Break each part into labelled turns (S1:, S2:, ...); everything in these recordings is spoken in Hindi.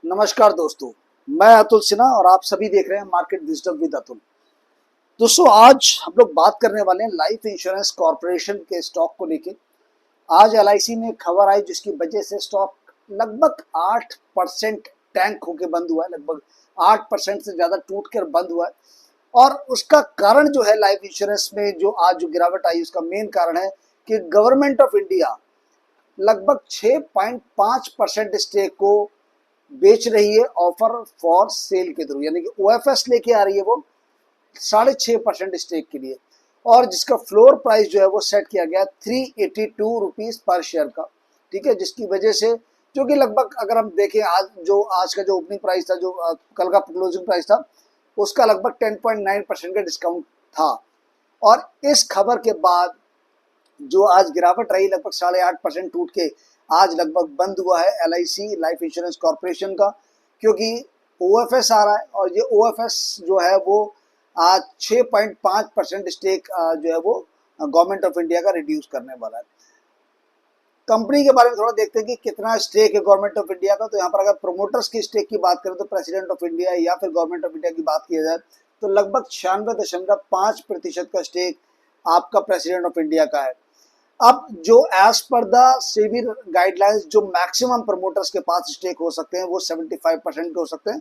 S1: नमस्कार दोस्तों, मैं अतुल सिन्हा और आप सभी देख रहे हैं मार्केट विजडम विद अतुल। दोस्तों, आज हम लोग बात करने वाले हैं लाइफ इंश्योरेंस कॉर्पोरेशन के स्टॉक को लेके। आज एलआईसी में खबर आई जिसकी वजह से स्टॉक लगभग 8% टैंक होके बंद हुआ है, लगभग 8% से ज्यादा टूट कर बंद हुआ है। और उसका कारण जो है, लाइफ इंश्योरेंस में जो आज जो गिरावट आई उसका मेन कारण है कि गवर्नमेंट ऑफ इंडिया लगभग 6.5% स्टेक को बेच रही है ऑफर फॉर सेल के थ्रू, यानी कि ओएफएस लेके आ रही है वो 6.5% स्टेक के लिए। और जिसका फ्लोर प्राइस जो है वो सेट किया गया 382 रुपीज पर शेयर का। ठीक है, जिसकी वजह से जो कि लगभग अगर हम देखें आज का जो ओपनिंग प्राइस था, जो कल का क्लोजिंग प्राइस था, उसका लगभग 10.9% का डिस्काउंट था। और इस खबर के बाद जो आज गिरावट रही लगभग 8.5% टूट के आज लगभग बंद हुआ है एलआईसी लाइफ इंश्योरेंस कॉर्पोरेशन का, क्योंकि ओएफएस आ रहा है। और ये ओएफएस जो है वो आज 6.5% स्टेक जो है वो गवर्नमेंट ऑफ इंडिया का रिड्यूस करने वाला है। कंपनी के बारे में थोड़ा देखते हैं कि कितना स्टेक है गवर्नमेंट ऑफ इंडिया का। तो यहाँ पर अगर प्रोमोटर्स की स्टेक की बात करें तो प्रेसिडेंट ऑफ इंडिया या फिर गवर्नमेंट ऑफ इंडिया की बात की जाए तो लगभग 96.5% का स्टेक आपका प्रेसिडेंट ऑफ इंडिया का है। अब जो as per the SEBI guidelines जो मैक्सिमम प्रमोटर्स के पास स्टेक हो सकते हैं वो 75% के हो सकते हैं।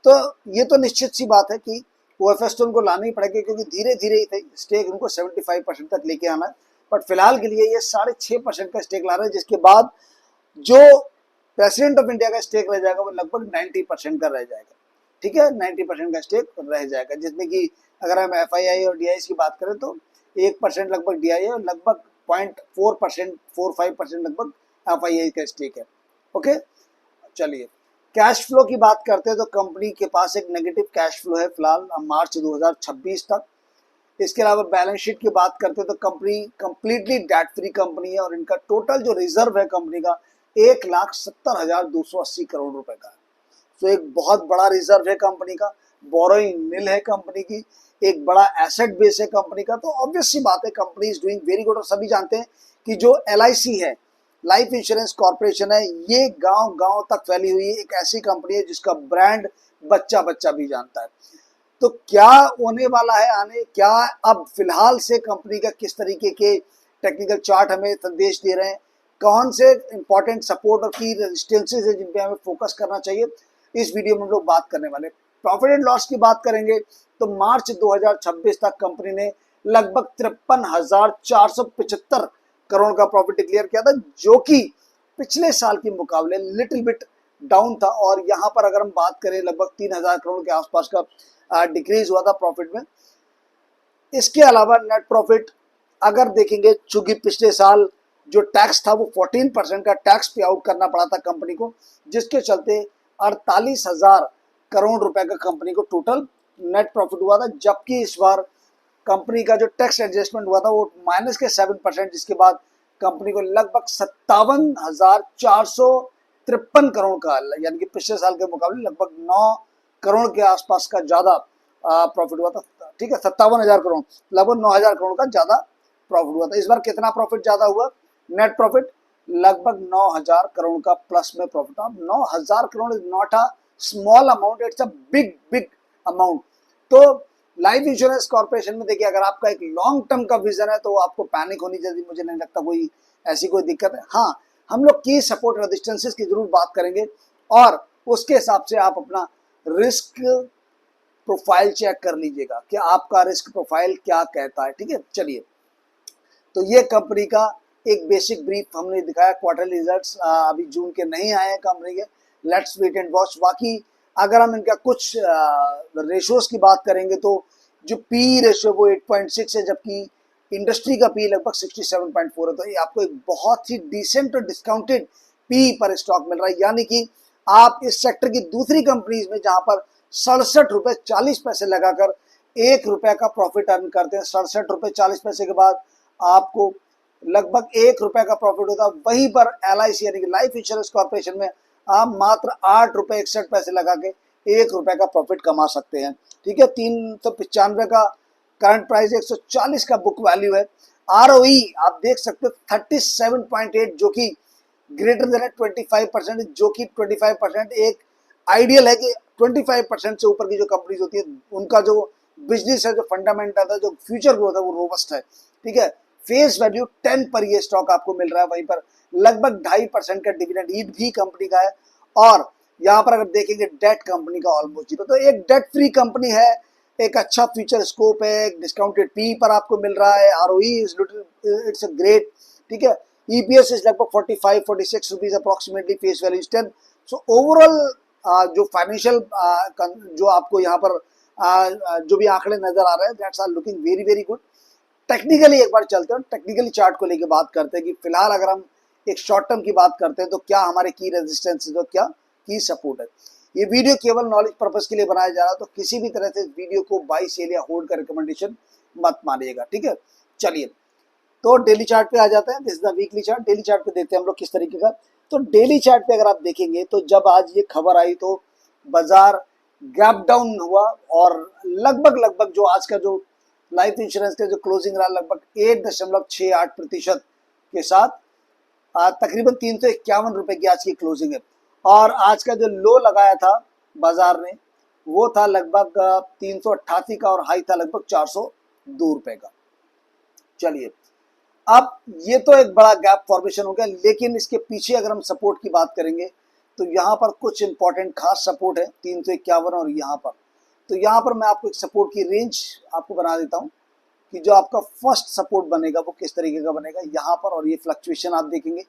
S1: तो ये तो निश्चित सी बात है कि ओएफएस तो उनको लाना ही पड़ेगा, क्योंकि धीरे धीरे स्टेक उनको 75% तक लेके आना है। बट फिलहाल के लिए ये 6.5% का स्टेक ला रहे हैं, जिसके बाद जो प्रेसिडेंट ऑफ इंडिया का स्टेक रह जाएगा वो लगभग 90% का रह जाएगा। ठीक है, 90% का स्टेक रह जाएगा, जिसमें कि अगर हम एफआईआई और डीआई की बात करें तो 1% लगभग डीआई है और लगभग 0.4% लगभग एफआईआई का स्टेक है। ओके, चलिए कैश फ्लो की बात करते हैं तो कंपनी के पास एक नेगेटिव कैश फ्लो है फिलहाल मार्च 2026 तक। इसके अलावा बैलेंस शीट की बात करते हैं तो company completely debt free company है और इनका टोटल जो रिजर्व है कंपनी का 1,70,280 करोड़ रुपए का है। तो एक बहुत बड़ा रिजर्व है कंपनी का, बोरोइंग नील है कंपनी की, एक बड़ा एसेट बेस है कंपनी का। तो ऑब्वियस सी बात है company is doing very good. और सभी जानते हैं कि जो एलआईसी है, लाइफ इंश्योरेंस कॉर्पोरेशन है, ये गांव गांव तक फैली हुई एक ऐसी कंपनी है जिसका ब्रांड बच्चा बच्चा भी जानता है। तो क्या होने वाला है आने, क्या अब फिलहाल से कंपनी का किस तरीके के टेक्निकल चार्ट हमें संदेश दे रहे हैं, कौन से इंपॉर्टेंट सपोर्ट और की रेजिस्टेंसेज है जिन पे हमें फोकस करना चाहिए, इस वीडियो में हम लोग बात करने वाले। प्रॉफिट एंड लॉस की बात करेंगे तो मार्च 2026 तक कंपनी ने लगभग 53,475 करोड़ का प्रॉफिट डिक्लेयर किया था, जो कि पिछले साल के मुकाबले लिटिल बिट डाउन था। और यहाँ पर अगर हम बात करें लगभग 3,000 करोड़ के आसपास का डिक्रीज हुआ था प्रॉफिट में। इसके अलावा नेट प्रॉफिट अगर देखेंगे, चूंकि पिछले साल जो टैक्स था वो 14% का टैक्स पे आउट करना पड़ा था कंपनी को, जिसके चलते 48,000 करोड़ रुपए का कंपनी को टोटल नेट प्रॉफिट हुआ था। जबकि इस बार कंपनी का जो टैक्स एडजस्टमेंट हुआ था वो माइनस के 7%, जिसके बाद कंपनी को लगभग 57,453 करोड़ का, यानी कि पिछले साल के मुकाबले लगभग 9 करोड़ के आसपास का ज्यादा प्रॉफिट हुआ था। ठीक है, 57,000 करोड़, लगभग 9,000 करोड़ का ज्यादा प्रॉफिट हुआ था। इस बार कितना प्रॉफिट ज्यादा हुआ? नेट प्रॉफिट लगभग 9,000 करोड़ का प्लस में प्रॉफिट। अब 9,000 crore is not a small amount, it's a big big amount. तो लाइफ इंश्योरेंस कॉर्पोरेशन में देखिए, अगर आपका एक लॉन्ग टर्म का विजन है तो आपको पैनिक होनी चाहिए, मुझे नहीं लगता कोई ऐसी कोई दिक्कत है। हाँ, हम लोग की सपोर्ट रेजिस्टेंसेस की जरूर बात करेंगे और उसके हिसाब से आप अपना रिस्क प्रोफाइल चेक कर लीजिएगा कि आपका रिस्क प्रोफाइल क्या कहता है। ठीक है, चलिए, तो ये कंपनी का एक बेसिक ब्रीफ हमने दिखाया। क्वार्टरली रिजल्ट्स अभी जून के नहीं आए हैं कंपनी के, लेट्स वेट एंड वॉच। बाकी अगर हम इनका कुछ रेशियोज की बात करेंगे तो जो पी रेशियो वो 8.6 है, जबकि इंडस्ट्री का पी लगभग 67.4 है। तो ये आपको एक बहुत ही डिसेंट और डिस्काउंटेड पी पर स्टॉक मिल रहा है, यानी कि आप इस सेक्टर की दूसरी कंपनीज में जहां पर 67 रुपए 40 पैसे लगाकर 1 रुपए का प्रॉफिट अर्न करते हैं, 67 रुपए 40 पैसे के बाद आपको लगभग 1 रुपए का प्रॉफिट होता है। वहीं पर एलआईसी यानी कि लाइफ इंश्योरेंस कॉर्पोरेशन में आप मात्र 8 रुपए 61 पैसे लगा के 1 रुपए का प्रॉफिट कमा सकते हैं। ठीक है, 395 का करंट प्राइस, 140 का बुक वैल्यू है। आरओई आप देख सकते हो 37.8, जो कि ग्रेटर देन 25%, जो कि 25% एक आइडियल है कि 25% से ऊपर की जो कंपनीज होती है उनका जो बिजनेस है, जो फंडामेंटल है, जो फ्यूचर ग्रोथ है वो रोबस्ट है। ठीक है, फेस वैल्यू 10 पर ये स्टॉक आपको मिल रहा है, वहीं पर लगभग 2.5% का डिविडेंड ईल्ड भी कंपनी का है। और यहाँ पर अगर देखेंगे डेट कंपनी का ऑलमोस्ट जीरो, तो एक डेट फ्री कंपनी है, एक अच्छा फ्यूचर स्कोप है, एक डिस्काउंटेड पी पर आपको मिल रहा है, ROE is it's a great. ठीक है, ईपीएस इज लगभग 45-46 rupees approximately, face value 10। So overall जो फाइनेंशियल जो आपको यहाँ पर जो भी आंकड़े नजर आ रहे हैं, that's are looking very very good. Technically एक बार चलते हैं, टेक्निकली चार्ट को लेकर बात करते हैं कि फिलहाल अगर हम एक शॉर्ट टर्म की बात करते हैं तो क्या हमारे की रेजिस्टेंस है, तो क्या की सपोर्ट है। ये वीडियो केवल नॉलेज पर्पस के लिए बनाया जा रहा है, तो किसी भी तरह से वीडियो को बाई सेल या होल्ड का रिकमेंडेशन मत मानिएगा। ठीक है, चलिए तो डेली चार्ट पे आ जाते हैं। This is the weekly chart. Daily chart पे देखते हैं हम लोग किस तरीके का। तो डेली चार्ट पे अगर आप देखेंगे तो जब आज ये खबर आई तो बाजार गैप डाउन हुआ और लगभग लगभग जो आज का जो लाइफ इंश्योरेंस का जो क्लोजिंग रहा लगभग 1.68% के साथ तकरीबन 351 रुपए की आज की क्लोजिंग है। और आज का जो लो लगाया था बाजार ने वो था लगभग 388 का और हाई था लगभग 402 रुपए का। चलिए, अब ये तो एक बड़ा गैप फॉर्मेशन हो गया, लेकिन इसके पीछे अगर हम सपोर्ट की बात करेंगे तो यहाँ पर कुछ इंपॉर्टेंट खास सपोर्ट है 351 और यहाँ पर। तो यहाँ पर मैं आपको एक सपोर्ट की रेंज आपको बना देता हूँ कि जो आपका फर्स्ट सपोर्ट बनेगा वो किस तरीके का बनेगा यहाँ पर। और ये फ्लक्चुएशन आप देखेंगे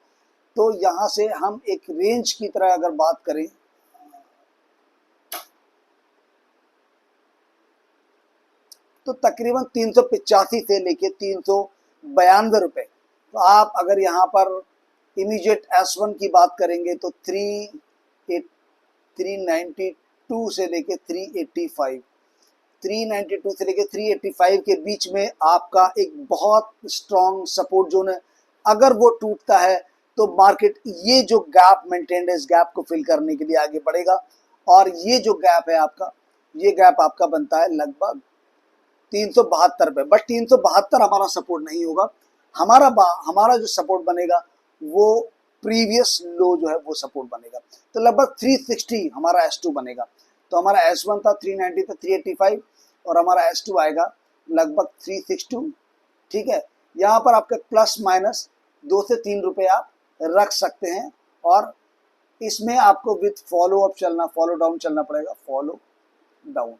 S1: तो यहाँ से हम एक रेंज की तरह अगर बात करें तो तकरीबन 385 से लेके 392 रुपए। तो आप अगर यहाँ पर इमीडिएट S1 की बात करेंगे तो 392 से लेके 385, 392 से लेके 385 के बीच में आपका एक बहुत स्ट्रॉन्ग सपोर्ट जोन है। अगर वो टूटता है तो मार्केट ये जो गैप मेंटेन्ड है इस गैप को फिल करने के लिए आगे बढ़ेगा। और ये जो गैप है आपका, ये गैप आपका बनता है लगभग 372 पे। बट 372 हमारा सपोर्ट नहीं होगा। हमारा जो सपोर्ट बनेगा वो प्रीवियस लो जो है वो सपोर्ट बनेगा। तो लगभग 360 हमारा S2 बनेगा। तो हमारा S1 था 390 था 385 और हमारा S2 आएगा लगभग 362। ठीक है, यहाँ पर आपके प्लस माइनस 2 से 3 रुपए आप रख सकते हैं और इसमें आपको विथ फॉलो अप चलना, फॉलो डाउन चलना पड़ेगा, फॉलो डाउन,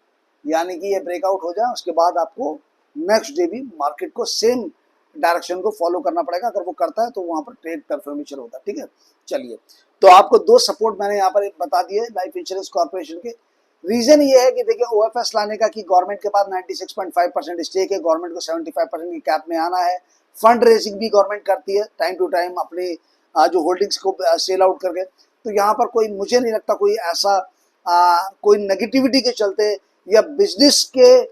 S1: यानी कि ये ब्रेकआउट हो जाए उसके बाद आपको नेक्स्ट डे भी मार्केट को सेम डायरेक्शन को फॉलो करना पड़ेगा। अगर वो करता है तो वहां पर ट्रेड कंफर्मेशन होता है। ठीक है, चलिए तो आपको दो सपोर्ट मैंने यहाँ पर बता दिए लाइफ इंश्योरेंस कॉर्पोरेशन के। रीजन ये है कि देखिए ओएफएस लाने का कि गवर्नमेंट के पास 96.5% स्टेक है, गवर्नमेंट को 75% की कैप में आना है। फंड रेजिंग भी गवर्नमेंट करती है टाइम टू टाइम अपने जो होल्डिंग्स को सेल आउट करके। तो यहाँ पर कोई, मुझे नहीं लगता कोई ऐसा कोई नेगेटिविटी के चलते या बिजनेस के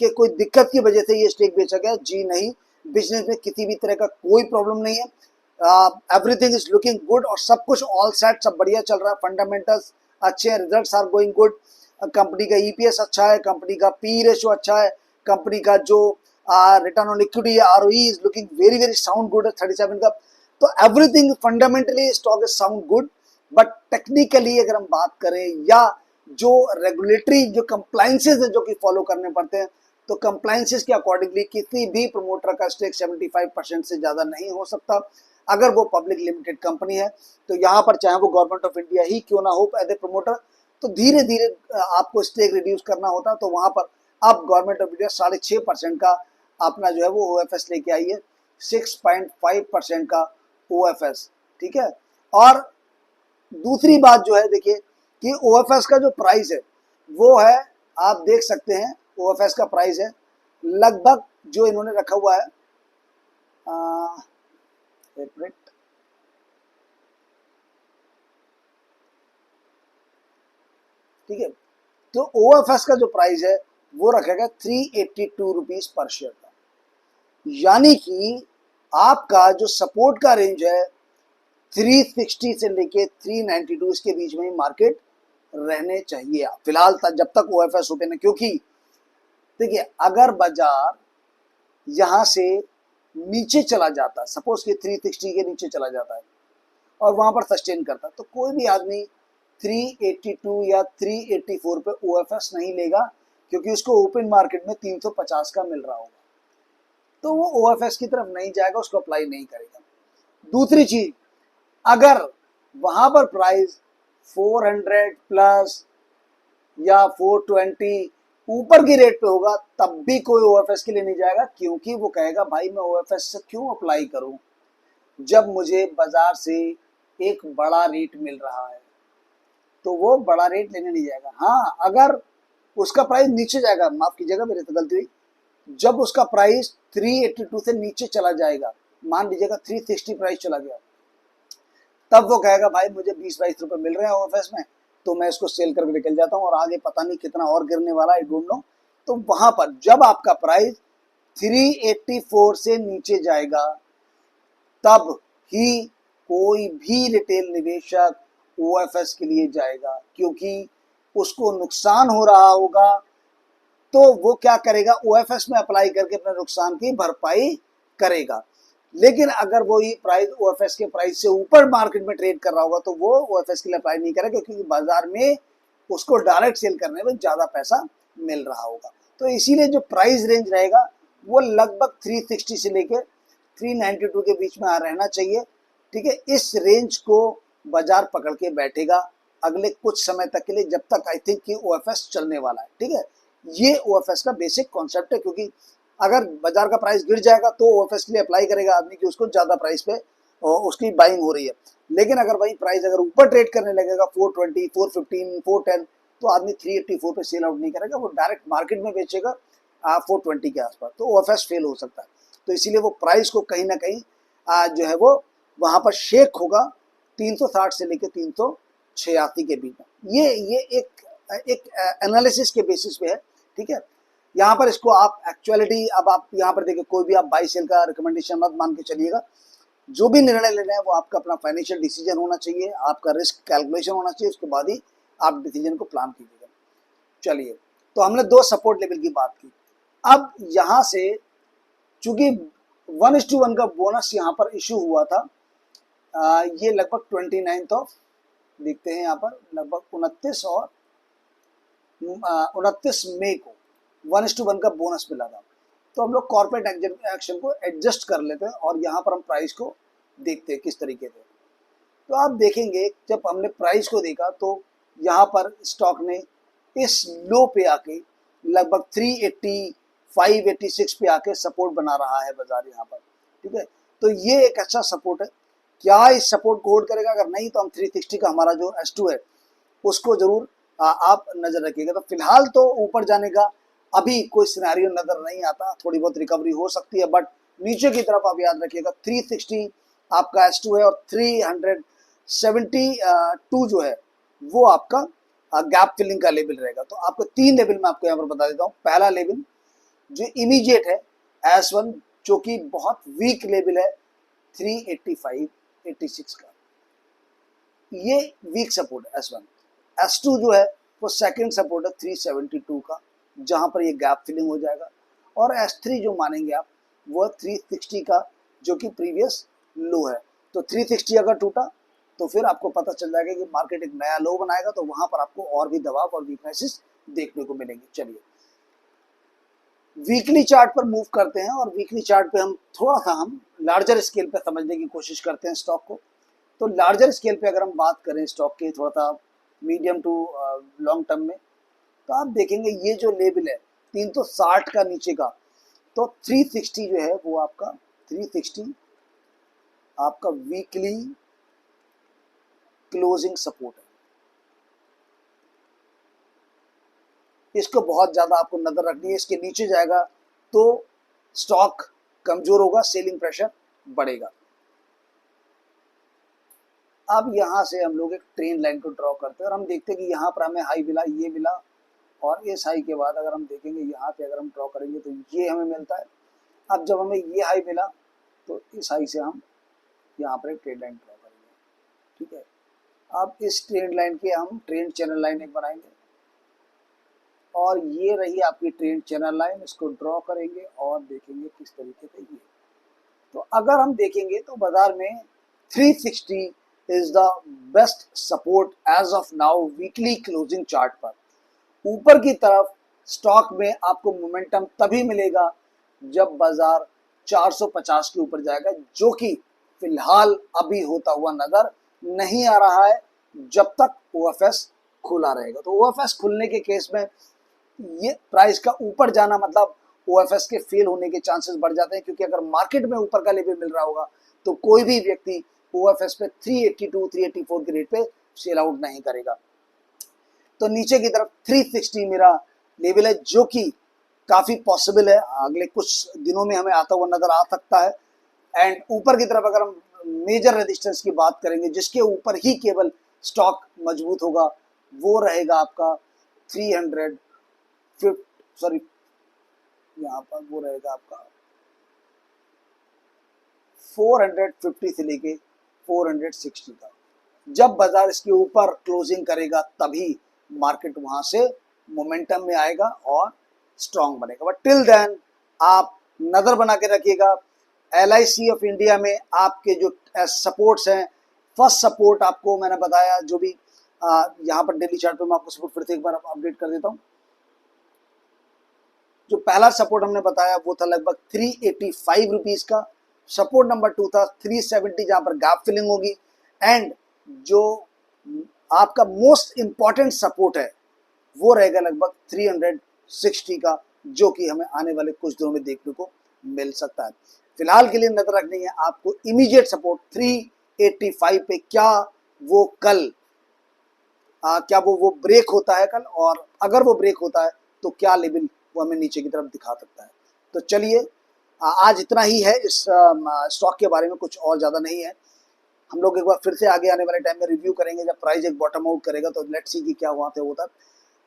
S1: कोई दिक्कत की वजह से ये स्टेक बेचा गया। जी नहीं, बिजनेस में किसी भी तरह का कोई प्रॉब्लम नहीं है। एवरीथिंग इज लुकिंग गुड और सब कुछ ऑल सेट, सब बढ़िया चल रहा है, फंडामेंटल्स अच्छे हैं, results are going good. Company का ईपीएस अच्छा है, कंपनी का पी रेशियो अच्छा है, कंपनी का जो return on equity ROE is looking very very sound good है 37 का। तो everything fundamentally stock is sound good. But technically अगर हम बात करें या जो रेगुलेटरी जो कंप्लाइंसेस है जो कि फॉलो करने पड़ते हैं, तो कंप्लाइंसेस के अकॉर्डिंगली किसी भी प्रमोटर का स्टेक 75% से ज़्यादा नहीं हो सकता अगर वो पब्लिक लिमिटेड कंपनी है। तो यहाँ पर चाहे वो गवर्नमेंट ऑफ इंडिया ही क्यों ना हो एज ए प्रमोटर, तो धीरे धीरे आपको स्टेक रिड्यूस करना होता है। तो वहाँ पर अब गवर्नमेंट ऑफ इंडिया 6.5% का अपना जो है वो ओएफएस लेके आई है, 6.5% का ओएफएस। ठीक है, और दूसरी बात जो है देखिए कि ओएफएस का जो प्राइस है वो है, आप देख सकते हैं ओएफएस का प्राइस है लगभग जो इन्होंने रखा हुआ है, एक मिनट, ठीक है। तो ओएफएस का जो प्राइस है वो रखेगा 382 रुपीज पर शेयर का, यानी कि आपका जो सपोर्ट का रेंज है 360 से लेके 392 इसके बीच में मार्केट रहने चाहिए फिलहाल जब तक ओएफएस ओपन है। क्योंकि देखिए अगर बाजार यहां से नीचे चला जाता है, सपोज कि 360 के नीचे चला जाता है और वहां पर सस्टेन करता है, तो कोई भी आदमी 382 या 384 पे ओएफएस नहीं लेगा, क्योंकि उसको ओपन मार्केट में 350 का मिल रहा होगा, तो वो ओएफएस की तरफ नहीं जाएगा, उसको अप्लाई नहीं करेगा। दूसरी चीज, अगर वहां पर प्राइस 400 प्लस या 420 ऊपर की रेट पे होगा, तब भी कोई ओएफएस के लिए नहीं जाएगा, क्योंकि वो कहेगा भाई मैं ओएफएस से क्यों अप्लाई करूं जब मुझे बाजार से एक बड़ा रेट मिल रहा है, तो वो बड़ा रेट लेने नहीं जाएगा। हाँ, अगर उसका प्राइस नीचे जाएगा, माफ कीजिएगा मेरे से गलती हुई, जब उसका प्राइस 382 से नीचे चला जाएगा, मान लीजिएगा 360 प्राइस चला गया, तब वो कहेगा भाई मुझे 20-22 रुपए मिल रहे हैं ओएफएस में, तो मैं इसको सेल करके निकल जाता हूँ और आगे पता नहीं कितना और गिरने वाला, आई डोंट नो। तो वहां पर जब आपका प्राइस 384 से नीचे जाएगा, तब ही कोई भी रिटेल निवेशक ओएफएस के लिए जाएगा, क्योंकि उसको नुकसान हो रहा होगा, तो वो क्या करेगा, ओएफएस में अप्लाई करके अपने नुकसान की भरपाई करेगा। लेकिन अगर वो ये प्राइस ओएफएस के प्राइस से ऊपर मार्केट में ट्रेड कर रहा होगा, तो वो ओएफएस के लिए अप्लाई नहीं करेगा, क्योंकि बाजार में उसको डायरेक्ट सेल करने में ज्यादा पैसा मिल रहा होगा। तो इसीलिए जो प्राइस रेंज रहेगा वो लगभग 360 से लेकर 392 के बीच में रहना चाहिए। ठीक है, इस रेंज को बाजार पकड़ के बैठेगा अगले कुछ समय तक के लिए, जब तक आई थिंक कि ओएफएस चलने वाला है। ठीक है, ये ओएफएस का बेसिक कॉन्सेप्ट है, क्योंकि अगर बाजार का प्राइस गिर जाएगा तो ओएफएस के लिए अप्लाई करेगा आदमी कि उसको ज्यादा प्राइस पे उसकी बाइंग हो रही है। लेकिन अगर वही प्राइस अगर ऊपर ट्रेड करने लगेगा 420, 415, 410, तो आदमी 384 पे सेल आउट नहीं करेगा, वो डायरेक्ट मार्केट में बेचेगा 420 के आसपास, तो ओएफएस फेल हो सकता है। तो इसीलिए वो प्राइस को कहीं ना कहीं जो है वो वहां पर शेक होगा 360 से लेकर 386 के बीच में। ये एक एनालिसिस के बेसिस पे है। ठीक है, यहाँ पर इसको आप एक्चुअलिटी, अब आप यहाँ पर देखिए, कोई भी आप बाई सेल का रिकमेंडेशन मत मान के चलिएगा। जो भी निर्णय लेना है वो आपका अपना फाइनेंशियल डिसीजन होना चाहिए, आपका रिस्क कैलकुलेशन होना चाहिए, उसके बाद ही आप डिसीजन को प्लान कीजिएगा। चलिए, तो हमने दो सपोर्ट लेवल की बात की। अब यहाँ से चूंकि 1:1 का बोनस यहाँ पर इशू हुआ था, ये लगभग 29 ऑफ, देखते हैं यहाँ पर लगभग 29 और 29 मई को 1:1 का बोनस मिला था। तो हम लोग कॉर्पोरेट एक्शन को एडजस्ट कर लेते हैं और यहाँ पर हम प्राइस को देखते हैं किस तरीके से। तो आप देखेंगे जब हमने प्राइस को देखा, तो यहाँ पर स्टॉक ने इस लो पे आके लगभग 380, 586 पे आके सपोर्ट बना रहा है बाजार यहाँ पर। ठीक है, तो ये एक अच्छा सपोर्ट है। क्या इस सपोर्ट को होल्ड करेगा? अगर नहीं तो हम 360 का हमारा जो S2 है उसको जरूर आप नजर रखिएगा। तो फिलहाल तो ऊपर जाने का अभी कोई सिनेरियो नजर नहीं आता, थोड़ी बहुत रिकवरी हो सकती है, बट नीचे की तरफ आप याद रखिएगा 360 आपका S2 है और 372 जो है वो आपका गैप फिलिंग का लेवल रहेगा। तो आपको तीन लेवल में आपको यहाँ पर बता देता हूँ। पहला लेवल जो इमीडिएट है S1, जो कि बहुत वीक लेवल है 385, 86 का, ये वीक सपोर्ट है S1। S2 जो है वो सेकंड सपोर्ट है 372 का, जहां पर ये गैप फिलिंग हो जाएगा। और S3 जो मानेंगे आप वो 360 का, जो कि प्रीवियस लो है। तो 360 अगर टूटा तो फिर आपको पता चल जाएगा कि मार्केट एक नया लो बनाएगा, तो वहां पर आपको और भी दबाव और वीकनेसेस देखने को मिलेंगे। चलिए वीकली चार्ट पर मूव करते हैं, और वीकली चार्ट पे हम थोड़ा सा हम लार्जर स्केल पे समझने की कोशिश करते हैं स्टॉक को। तो लार्जर स्केल पे अगर हम बात करें स्टॉक के थोड़ा सा मीडियम टू लॉन्ग टर्म में, तो आप देखेंगे ये जो लेवल है 360 का नीचे का, तो 360 जो है वो आपका 360 आपका वीकली क्लोजिंग सपोर्ट है। इसको बहुत ज्यादा आपको नजर रखनी है, इसके नीचे जाएगा तो स्टॉक कमजोर होगा, सेलिंग प्रेशर बढ़ेगा। अब यहां से हम लोग एक ट्रेंड लाइन को ड्रॉ करते हैं और हम देखते हैं कि यहाँ पर हमें हाई मिला, ये मिला, और इस हाई के बाद अगर हम देखेंगे यहाँ पे अगर हम ड्रॉ करेंगे तो ये हमें मिलता है। अब जब हमें ये हाई मिला तो इस हाई से हम यहाँ पर एक ट्रेंड लाइन ड्रॉ करेंगे। ठीक है, अब इस ट्रेंड लाइन के हम ट्रेंड चैनल लाइन एक बनाएंगे, और ये रही आपकी ट्रेंड चैनल लाइन, इसको ड्रॉ करेंगे और देखेंगे किस तरीके से ये। तो अगर हम देखेंगे तो बाजार में 360 is the best support as of now weekly closing chart पर। ऊपर की तरफ स्टॉक में आपको मोमेंटम तभी मिलेगा जब बाजार 450 के ऊपर जाएगा, जो कि फिलहाल अभी होता हुआ नजर नहीं आ रहा है जब तक ओएफएस खुला रहेगा। तो ओएफएस खुलने के केस में ये प्राइस का ऊपर जाना मतलब ओएफएस के फेल होने के चांसेस बढ़ जाते हैं, क्योंकि अगर मार्केट में ऊपर का लेवल मिल रहा होगा तो कोई भी व्यक्ति ओएफएस पे 382 384 के रेट पे सेल आउट नहीं करेगा। तो नीचे की तरफ 360 मेरा लेवल है, जो कि काफी पॉसिबल है, अगले कुछ दिनों में हमें आता हुआ नजर आ सकता है। एंड ऊपर की तरफ अगर हम मेजर रेजिस्टेंस की बात करेंगे जिसके ऊपर ही केवल स्टॉक मजबूत होगा, वो रहेगा आपका 300 सॉरी यहाँ पर वो रहेगा आपका 450 से लेके 460 का। जब बाजार इसके ऊपर क्लोजिंग करेगा तभी मार्केट वहां से मोमेंटम में आएगा और स्ट्रांग बनेगा। बट टिल देन आप नजर बना के रखिएगा LIC ऑफ इंडिया में आपके जो सपोर्ट्स हैं। फर्स्ट सपोर्ट आपको मैंने बताया, जो भी यहाँ पर डेली चार्ट पे मैं आपको सपोर्ट फिर से एक बार अपडेट कर देता हूँ। जो पहला सपोर्ट हमने बताया वो था लगभग 385 रुपीज का। सपोर्ट नंबर 2 था 370, जहां पर गैप फिलिंग होगी। एंड जो आपका मोस्ट इंपॉर्टेंट सपोर्ट है वो रहेगा लगभग 360 का, जो कि हमें आने वाले कुछ दिनों में देखने को मिल सकता है। फिलहाल के लिए नजर रखनी है आपको इमीडिएट सपोर्ट 385 पे। क्या वो कल क्या वो ब्रेक होता है कल, और अगर वो ब्रेक होता है तो क्या लेवल वो हमें नीचे की तरफ दिखा सकता है। तो चलिए आज इतना ही है इस स्टॉक के बारे में, कुछ और ज़्यादा नहीं है। हम लोग एक बार फिर से आगे आने वाले टाइम में रिव्यू करेंगे जब प्राइस एक बॉटम आउट करेगा, तो लेट्स सी कि क्या हुआ था वो तक।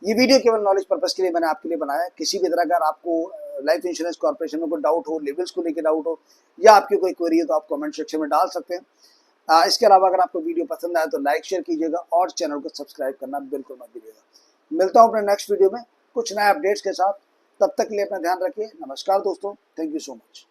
S1: ये वीडियो केवल नॉलेज पर्पस के लिए मैंने आपके लिए बनाया है। किसी भी तरह का अगर आपको लाइफ इंश्योरेंस कॉर्पोरेशन में कोई डाउट हो, लेवल्स को लेकर डाउट हो, या आपकी कोई क्वेरी हो, तो आप कमेंट सेक्शन में डाल सकते हैं। इसके अलावा अगर आपको वीडियो पसंद आए तो लाइक शेयर कीजिएगा और चैनल को सब्सक्राइब करना बिल्कुल मत भूलिएगा। मिलता हूँ अपने नेक्स्ट वीडियो में कुछ नए अपडेट्स के साथ। तब तक के लिए अपना ध्यान रखिए। नमस्कार दोस्तों, थैंक यू सो मच।